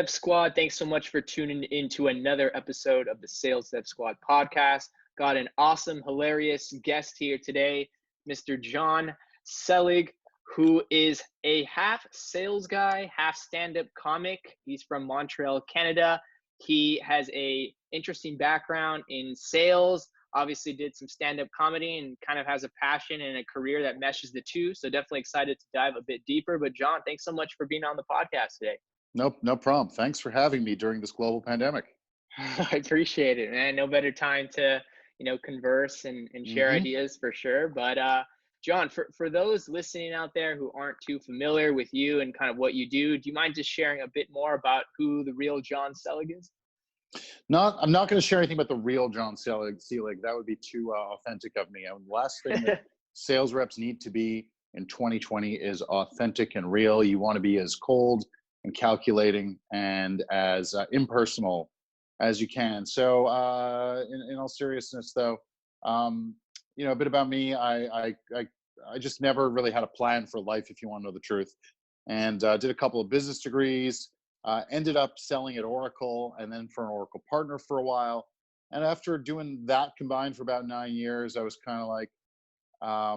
Dev Squad? Thanks so much for tuning into another episode of the Sales Dev Squad podcast. Got an awesome, hilarious guest here today, Mr. Jon Selig, who is a half sales guy, half stand-up comic. He's from Montreal, Canada. He has a interesting background in sales, obviously did some stand-up comedy and kind of has a passion and a career that meshes the two. So definitely excited to dive a bit deeper. But Jon, thanks so much for being on the podcast today. Nope, no problem. Thanks for having me during this global pandemic. I appreciate it, man. No better time to, converse and share ideas for sure. But Jon, for those listening out there who aren't too familiar with you and kind of what you do you mind just sharing a bit more about who the real Jon Selig is? I'm not going to share anything about the real Jon Selig. That would be too authentic of me. And the last thing that sales reps need to be in 2020 is authentic and real. You want to be as cold and calculating and as impersonal as you can. So in all seriousness though, a bit about me, I just never really had a plan for life, if you want to know the truth, and did a couple of business degrees, ended up selling at Oracle and then for an Oracle partner for a while. And after doing that combined for about 9 years, I was kind of like, I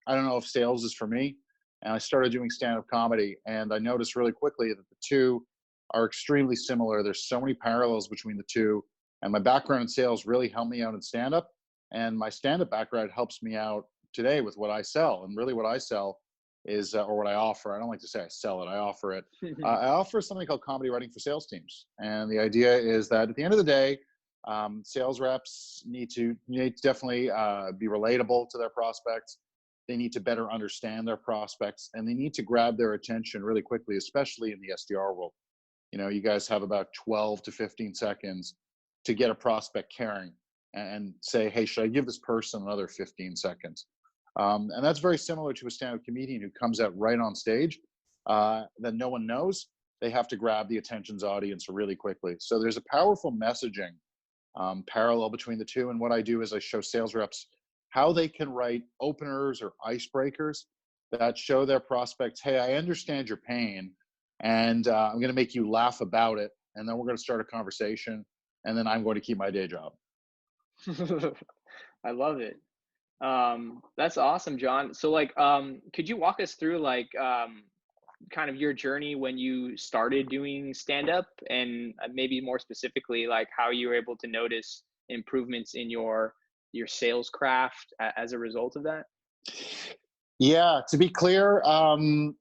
don't know if sales is for me. And I started doing stand-up comedy, and I noticed really quickly that the two are extremely similar. There's so many parallels between the two, and my background in sales really helped me out in stand-up, and my stand-up background helps me out today with what I sell. And really what I sell is, or what I offer, I don't like to say I sell it, I offer it. I offer something called comedy writing for sales teams. And the idea is that at the end of the day, sales reps need to definitely be relatable to their prospects. They need to better understand their prospects, and they need to grab their attention really quickly, especially in the SDR world. You guys have about 12 to 15 seconds to get a prospect caring and say, hey, should I give this person another 15 seconds? And that's very similar to a stand-up comedian who comes out right on stage that no one knows. They have to grab the attention's audience really quickly. So there's a powerful messaging parallel between the two. And what I do is I show sales reps how they can write openers or icebreakers that show their prospects, hey, I understand your pain, and I'm going to make you laugh about it, and then we're going to start a conversation, and then I'm going to keep my day job. I love it. That's awesome, Jon. So could you walk us through kind of your journey when you started doing stand-up, and maybe more specifically, how you were able to notice improvements in your sales craft as a result of that? Yeah, to be clear, like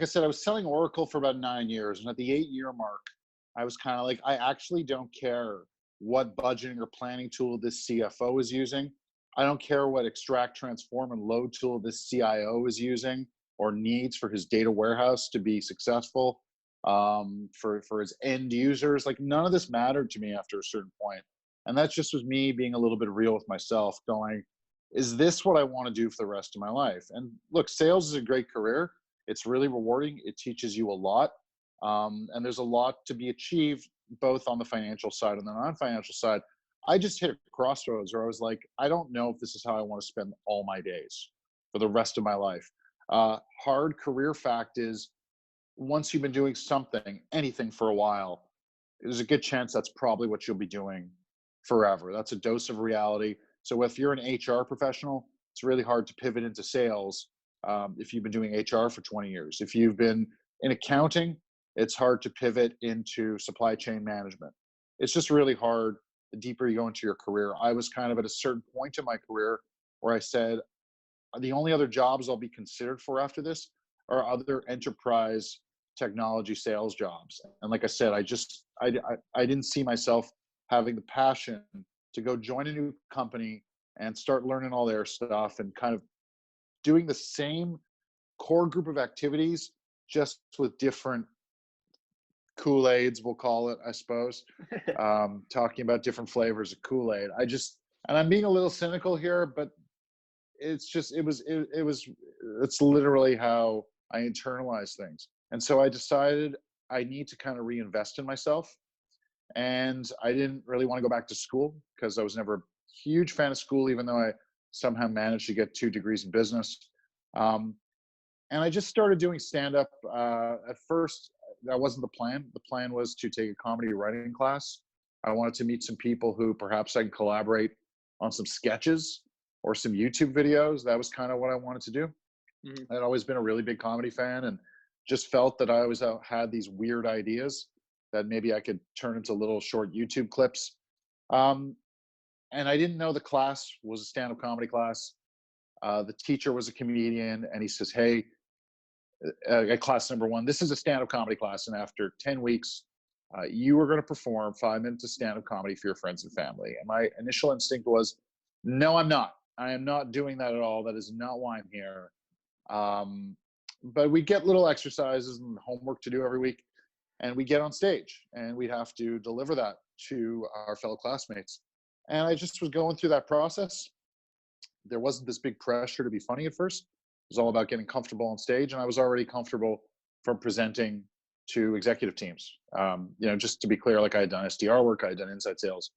I said, I was selling Oracle for about 9 years, and at the 8-year mark, I was kind of like, I actually don't care what budgeting or planning tool this CFO is using. I don't care what extract, transform, and load tool this CIO is using or needs for his data warehouse to be successful, for his end users. None of this mattered to me after a certain point. And that just was me being a little bit real with myself, going, is this what I want to do for the rest of my life? And look, sales is a great career. It's really rewarding. It teaches you a lot. And there's a lot to be achieved, both on the financial side and the non-financial side. I just hit a crossroads where I was like, I don't know if this is how I want to spend all my days for the rest of my life. Hard career fact is, once you've been doing something, anything for a while, there's a good chance that's probably what you'll be doing forever. That's a dose of reality. So if you're an HR professional, it's really hard to pivot into sales if you've been doing HR for 20 years. If you've been in accounting, it's hard to pivot into supply chain management. It's just really hard the deeper you go into your career. I was kind of at a certain point in my career where I said, the only other jobs I'll be considered for after this are other enterprise technology sales jobs. And like I said, I didn't see myself having the passion to go join a new company and start learning all their stuff and kind of doing the same core group of activities, just with different Kool-Aids, we'll call it, I suppose. Talking about different flavors of Kool-Aid. And I'm being a little cynical here, but it's literally how I internalize things. And so I decided I need to kind of reinvest in myself. And I didn't really want to go back to school because I was never a huge fan of school, even though I somehow managed to get 2 degrees in business. And I just started doing stand-up. At first, that wasn't the plan. The plan was to take a comedy writing class. I wanted to meet some people who perhaps I could collaborate on some sketches or some YouTube videos. That was kind of what I wanted to do. Mm-hmm. I'd always been a really big comedy fan and just felt that I always had these weird ideas that maybe I could turn into little short YouTube clips. And I didn't know the class was a stand-up comedy class. The teacher was a comedian, and he says, "Hey, at class number one, this is a stand-up comedy class, and after 10 weeks, you are going to perform 5 minutes of stand-up comedy for your friends and family." And my initial instinct was, no, I'm not. I am not doing that at all. That is not why I'm here. But we get little exercises and homework to do every week, and we get on stage, and we'd have to deliver that to our fellow classmates. And I just was going through that process. There wasn't this big pressure to be funny at first. It was all about getting comfortable on stage, and I was already comfortable from presenting to executive teams. Just to be clear, like I had done SDR work, I had done inside sales,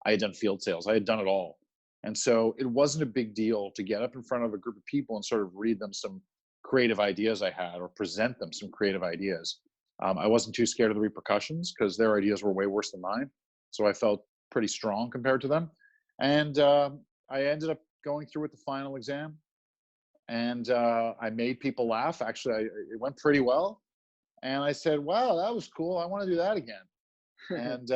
I had done field sales, I had done it all. And so it wasn't a big deal to get up in front of a group of people and sort of read them some creative ideas I had or present them some creative ideas. I wasn't too scared of the repercussions because their ideas were way worse than mine. So I felt pretty strong compared to them. And I ended up going through with the final exam. And I made people laugh. Actually, it went pretty well. And I said, wow, that was cool. I want to do that again. And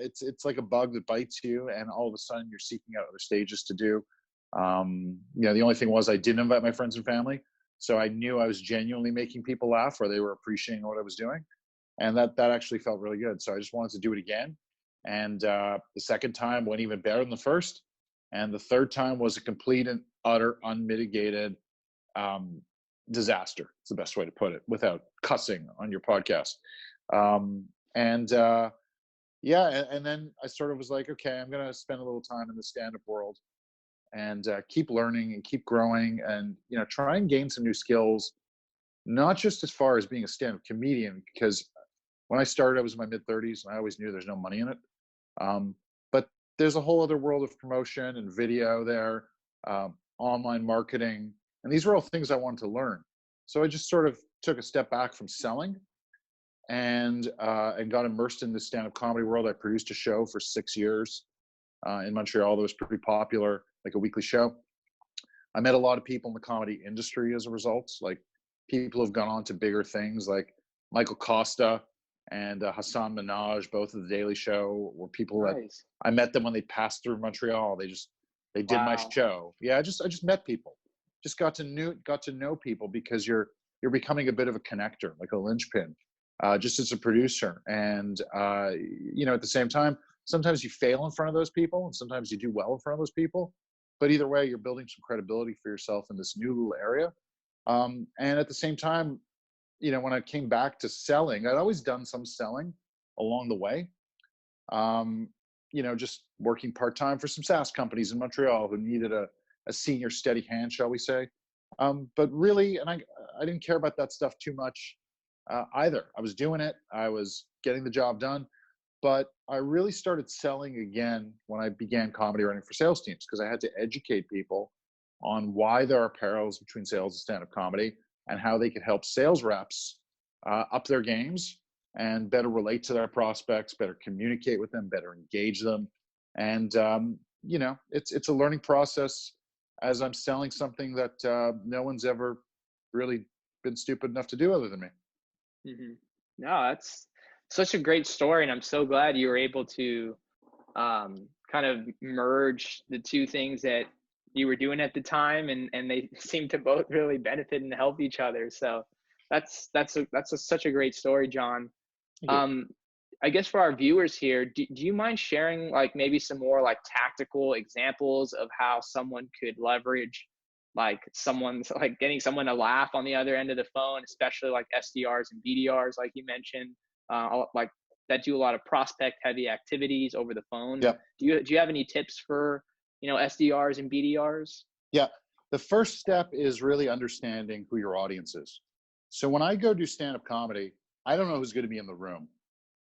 it's like a bug that bites you, and all of a sudden you're seeking out other stages to do. The only thing was I didn't invite my friends and family, so I knew I was genuinely making people laugh, or they were appreciating what I was doing, and that actually felt really good. So I just wanted to do it again, and the second time went even better than the first, and the third time was a complete and utter unmitigated disaster. It's the best way to put it without cussing on your podcast. And then I sort of was like, okay, I'm going to spend a little time in the stand-up world and keep learning and keep growing and, try and gain some new skills, not just as far as being a stand-up comedian, because when I started, I was in my mid-30s and I always knew there's no money in it. But there's a whole other world of promotion and video there, online marketing, and these were all things I wanted to learn. So I just sort of took a step back from selling and got immersed in the stand-up comedy world. I produced a show for 6 years in Montreal that was pretty popular, like a weekly show. I met a lot of people in the comedy industry as a result, like people who've gone on to bigger things, like Michael Costa and Hassan Minaj, both of the Daily Show, were people that I met them when they passed through Montreal. They did my show. Yeah, I just met people, just got to know people, because you're becoming a bit of a connector, like a linchpin. Just as a producer. And, at the same time, sometimes you fail in front of those people and sometimes you do well in front of those people. But either way, you're building some credibility for yourself in this new little area. And at the same time, when I came back to selling, I'd always done some selling along the way. Just working part-time for some SaaS companies in Montreal who needed a senior steady hand, shall we say. But really, and I didn't care about that stuff too much. Either. I was doing it, I was getting the job done, but I really started selling again when I began comedy writing for sales teams, because I had to educate people on why there are parallels between sales and stand-up comedy and how they could help sales reps up their games and better relate to their prospects, better communicate with them, better engage them. And, it's a learning process as I'm selling something that no one's ever really been stupid enough to do other than me. Mm-hmm. No, that's such a great story, and I'm so glad you were able to kind of merge the two things that you were doing at the time, and they seem to both really benefit and help each other. So that's such a great story, Jon. I guess for our viewers here, do you mind sharing like maybe some more like tactical examples of how someone could leverage like getting someone to laugh on the other end of the phone, especially like SDRs and BDRs, like you mentioned, like that do a lot of prospect heavy activities over the phone. Yeah. Do you have any tips for, SDRs and BDRs? Yeah. The first step is really understanding who your audience is. So when I go do stand-up comedy, I don't know who's going to be in the room,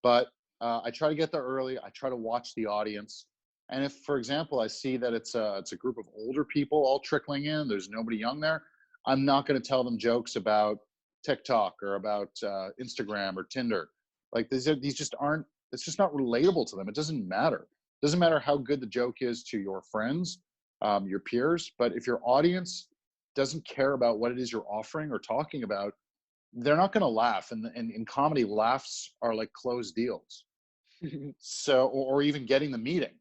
but I try to get there early. I try to watch the audience. And if, for example, I see that it's a group of older people all trickling in, there's nobody young there, I'm not going to tell them jokes about TikTok or about Instagram or Tinder. Like these just aren't, it's just not relatable to them. It doesn't matter. It doesn't matter how good the joke is to your friends, your peers, but if your audience doesn't care about what it is you're offering or talking about, they're not going to laugh. And in comedy, laughs are like closed deals. So, or even getting the meeting,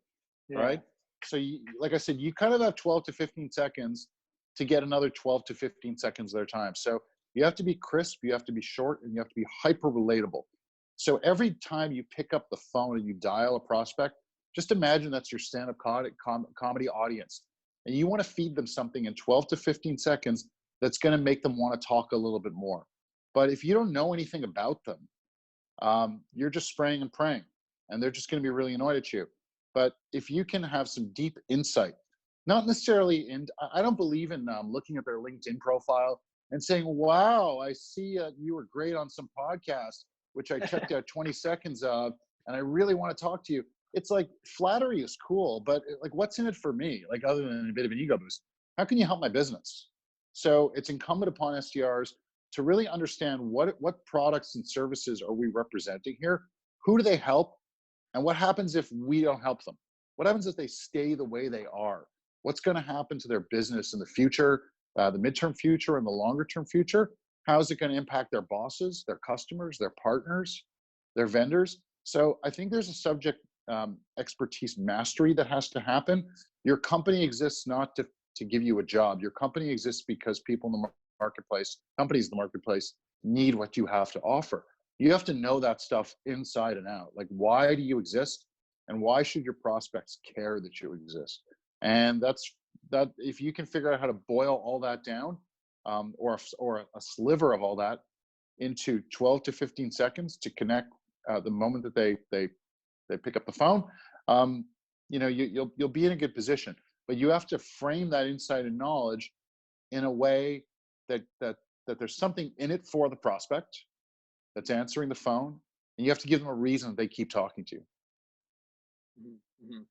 Yeah. right? So like I said, you kind of have 12 to 15 seconds to get another 12 to 15 seconds of their time. So you have to be crisp, you have to be short, and you have to be hyper relatable. So every time you pick up the phone and you dial a prospect, just imagine that's your stand-up comedy audience. And you want to feed them something in 12 to 15 seconds that's going to make them want to talk a little bit more. But if you don't know anything about them, you're just spraying and praying, and they're just going to be really annoyed at you. But if you can have some deep insight, not necessarily in, I don't believe in looking at their LinkedIn profile and saying, wow, I see you were great on some podcast, which I checked out 20 seconds of, and I really want to talk to you. It's like, flattery is cool, but like, what's in it for me? Like, other than a bit of an ego boost, how can you help my business? So it's incumbent upon SDRs to really understand what products and services are we representing here? Who do they help? And what happens if we don't help them? What happens if they stay the way they are? What's going to happen to their business in the future, the midterm future and the longer term future? How is it going to impact their bosses, their customers, their partners, their vendors? So I think there's a subject expertise mastery that has to happen. Your company exists not to give you a job. Your company exists because people in the marketplace, companies in the marketplace, need what you have to offer. You have to know that stuff inside and out. Like, why do you exist, and why should your prospects care that you exist? And that if you can figure out how to boil all that down, or a sliver of all that into 12 to 15 seconds to connect the moment that they pick up the phone, you'll be in a good position. But you have to frame that insight and knowledge in a way that there's something in it for the prospect that's answering the phone, and you have to give them a reason that they keep talking to you. Mm-hmm.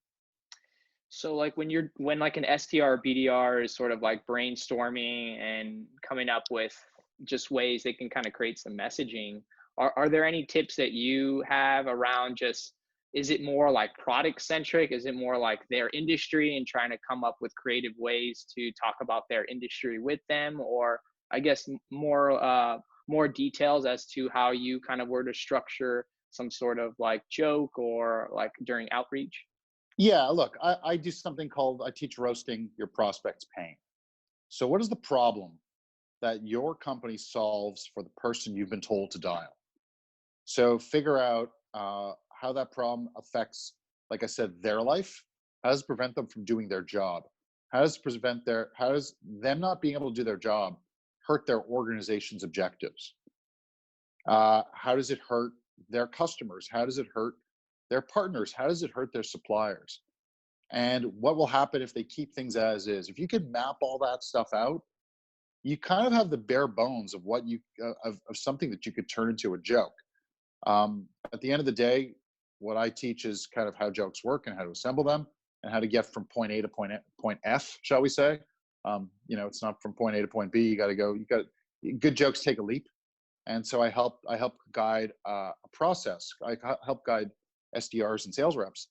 So like when like an SDR or BDR is sort of like brainstorming and coming up with just ways they can kind of create some messaging, are there any tips that you have around just, is it more like product centric? Is it more like their industry and trying to come up with creative ways to talk about their industry with them? Or I guess more details as to how you kind of were to structure some sort of like joke or like during outreach? Yeah, look, I do something called, I teach roasting your prospect's pain. So what is the problem that your company solves for the person you've been told to dial? So figure out how that problem affects, like I said, their life. How does it prevent them from doing their job? How does them not being able to do their job hurt their organization's objectives? How does it hurt their customers? How does it hurt their partners? How does it hurt their suppliers? And what will happen if they keep things as is? If you could map all that stuff out, you kind of have the bare bones of what you of something that you could turn into a joke. At the end of the day, what I teach is kind of how jokes work and how to assemble them and how to get from point A to point F, shall we say? It's not from point A to point B. Good jokes take a leap. And so I help guide a process. I help guide SDRs and sales reps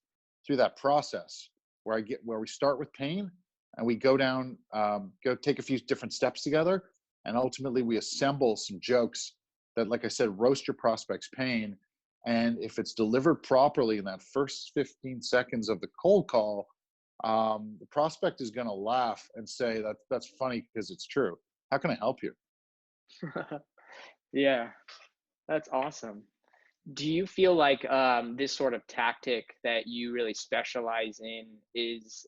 through that process where we start with pain and we go down, go take a few different steps together. And ultimately we assemble some jokes that, like I said, roast your prospect's pain. And if it's delivered properly in that first 15 seconds of the cold call, the prospect is going to laugh and say, that's funny because it's true. How can I help you? Yeah, that's awesome. Do you feel like this sort of tactic that you really specialize in is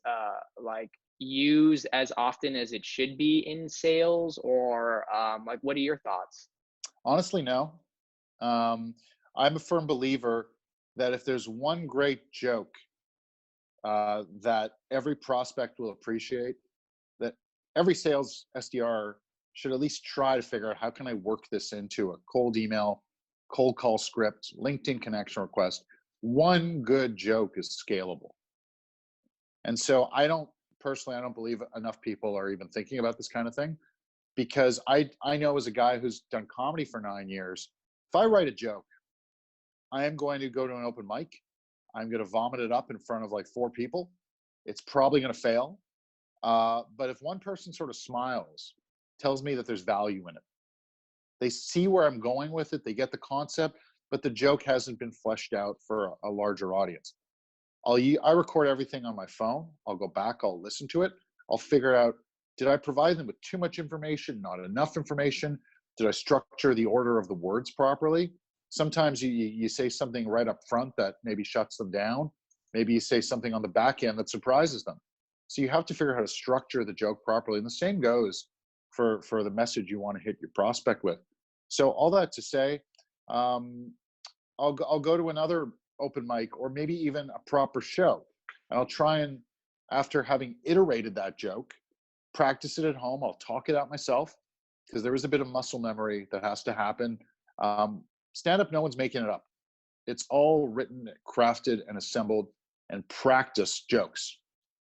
like used as often as it should be in sales, or like what are your thoughts? Honestly, no. I'm a firm believer that if there's one great joke that every prospect will appreciate, that every sales SDR should at least try to figure out, how can I work this into a cold email, cold call script, LinkedIn connection request? One good joke is scalable. And so I don't believe enough people are even thinking about this kind of thing. because I know as a guy who's done comedy for 9 years, if I write a joke, I am going to go to an open mic. I'm going to vomit it up in front of like 4 people. It's probably going to fail. But if one person sort of smiles, tells me that there's value in it, they see where I'm going with it, they get the concept, but the joke hasn't been fleshed out for a larger audience. I record everything on my phone. I'll go back, I'll listen to it. I'll figure out, did I provide them with too much information, not enough information? Did I structure the order of the words properly? Sometimes you say something right up front that maybe shuts them down. Maybe you say something on the back end that surprises them. So you have to figure out how to structure the joke properly. And the same goes for the message you want to hit your prospect with. So all that to say, I'll go to another open mic or maybe even a proper show. And I'll try and, after having iterated that joke, practice it at home. I'll talk it out myself because there is a bit of muscle memory that has to happen. Stand-up, no one's making it up. It's all written, crafted, and assembled and practiced jokes.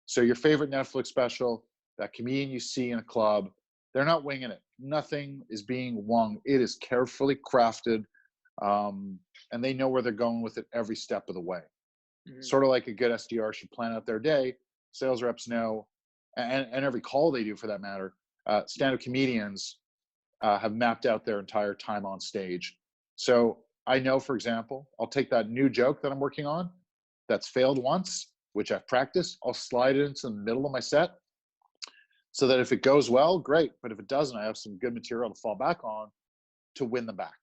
So your favorite Netflix special, that comedian you see in a club, they're not winging it. Nothing is being wung. It is carefully crafted, and they know where they're going with it every step of the way. Mm-hmm. Sort of like a good SDR should plan out their day. Sales reps know, and every call they do for that matter, stand-up comedians have mapped out their entire time on stage. So I know, for example, I'll take that new joke that I'm working on that's failed once, which I've practiced, I'll slide it into the middle of my set so that if it goes well, great. But if it doesn't, I have some good material to fall back on to win them back.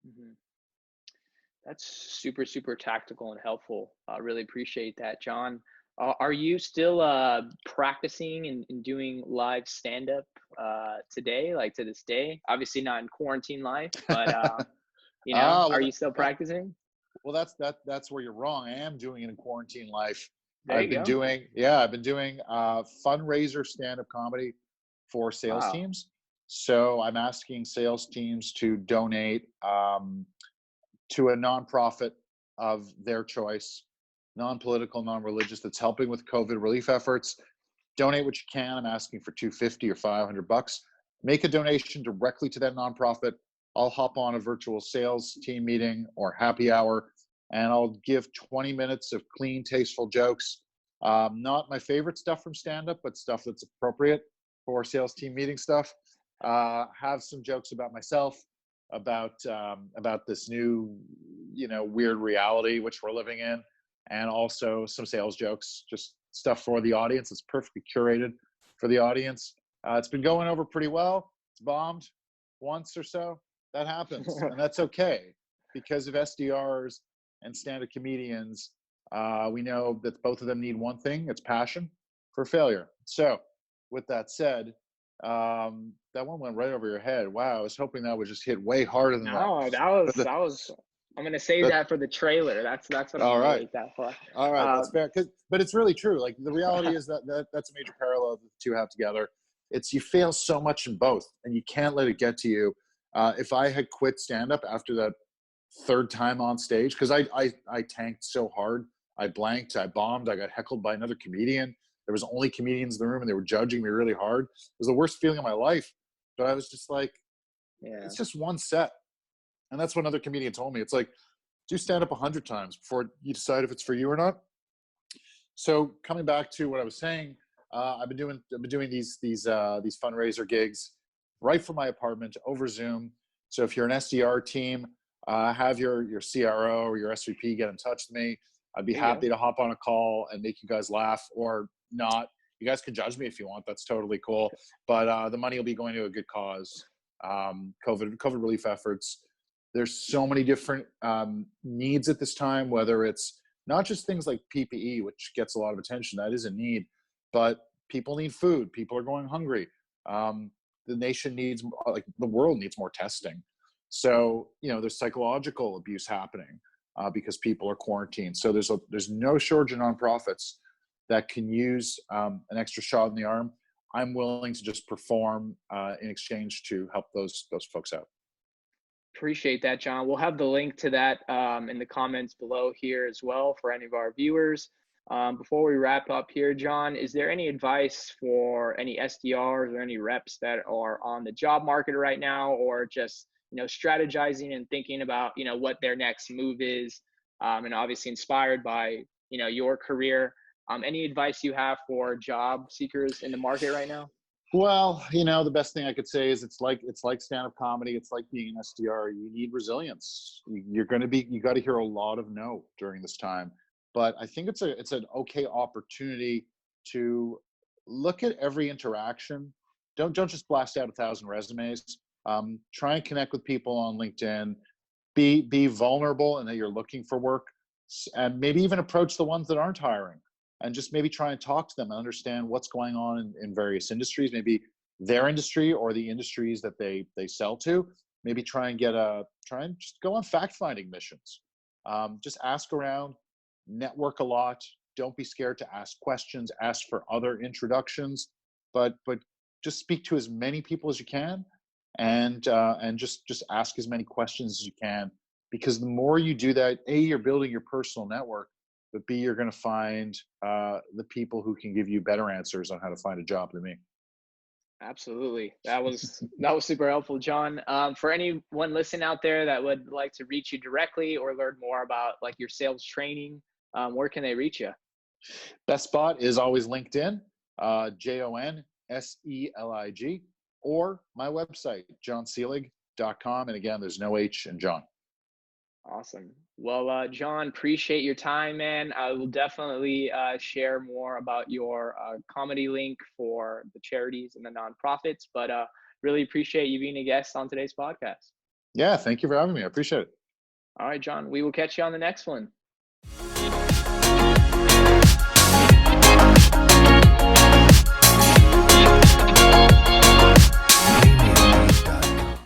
Mm-hmm. That's super, super tactical and helpful. I really appreciate that, Jon. Are you still practicing and doing live stand-up today, like to this day? Obviously not in quarantine life, but are you still practicing? Well, that's where you're wrong. I am doing it in quarantine life. I've been doing fundraiser stand-up comedy for sales teams. So I'm asking sales teams to donate to a nonprofit of their choice, non-political, non-religious, that's helping with COVID relief efforts. Donate what you can. I'm asking for $250 or $500. Make a donation directly to that nonprofit. I'll hop on a virtual sales team meeting or happy hour, and I'll give 20 minutes of clean, tasteful jokes. Not my favorite stuff from stand-up, but stuff that's appropriate for sales team meeting stuff. Have some jokes about myself, about this new, weird reality which we're living in, and also some sales jokes, just stuff for the audience. It's perfectly curated for the audience. It's been going over pretty well. It's bombed once or so. That happens, and that's okay, because of SDRs and stand-up comedians, we know that both of them need one thing: it's passion for failure. So with that said, that one went right over your head. Wow, I was hoping that would just hit way harder than that. No, that was. I'm gonna save that for the trailer. That's what I'm gonna wait that for. All right, that's fair. But it's really true. Like, the reality is that's a major parallel that the two have together. It's, you fail so much in both, and you can't let it get to you. If I had quit stand-up after that third time on stage, because I tanked so hard, I blanked, I bombed, I got heckled by another comedian. There was only comedians in the room, and they were judging me really hard. It was the worst feeling of my life. But I was just like, it's just one set. And that's what another comedian told me. It's like, do stand-up 100 times before you decide if it's for you or not. So coming back to what I was saying, I've been doing these fundraiser gigs right from my apartment over Zoom. So if you're an SDR team, have your CRO or your SVP get in touch with me. I'd be happy to hop on a call and make you guys laugh, or not. You guys can judge me if you want. That's totally cool. But the money will be going to a good cause. COVID relief efforts. There's so many different needs at this time, whether it's not just things like PPE, which gets a lot of attention. That is a need. But people need food. People are going hungry. The nation needs, like the world needs, more testing. So, there's psychological abuse happening because people are quarantined. So there's no shortage of nonprofits that can use an extra shot in the arm. I'm willing to just perform in exchange to help those folks out. Appreciate that, Jon. We'll have the link to that in the comments below here as well for any of our viewers. Before we wrap up here, Jon, is there any advice for any SDRs or any reps that are on the job market right now, or just, strategizing and thinking about, what their next move is, and obviously inspired by, your career? Any advice you have for job seekers in the market right now? Well, the best thing I could say is it's like stand-up comedy. It's like being an SDR. You need resilience. You got to hear a lot of no during this time. But I think it's an okay opportunity to look at every interaction. Don't just blast out 1,000 resumes. Try and connect with people on LinkedIn. Be vulnerable and that you're looking for work, and maybe even approach the ones that aren't hiring, and just maybe try and talk to them and understand what's going on in various industries, maybe their industry or the industries that they sell to. Maybe try and just go on fact-finding missions. Just ask around, network a lot. Don't be scared to ask questions, ask for other introductions, but just speak to as many people as you can, and just ask as many questions as you can, because the more you do that, A, you're building your personal network, but B, you're going to find the people who can give you better answers on how to find a job than me. Absolutely. That was super helpful, Jon. For anyone listening out there that would like to reach you directly or learn more about like your sales training, where can they reach you? Best spot is always LinkedIn, JONSELIG, or my website, jonselig.com. And again, there's no H in Jon. Awesome. Well, Jon, appreciate your time, man. I will definitely share more about your comedy link for the charities and the nonprofits, but really appreciate you being a guest on today's podcast. Yeah, thank you for having me. I appreciate it. All right, Jon, we will catch you on the next one.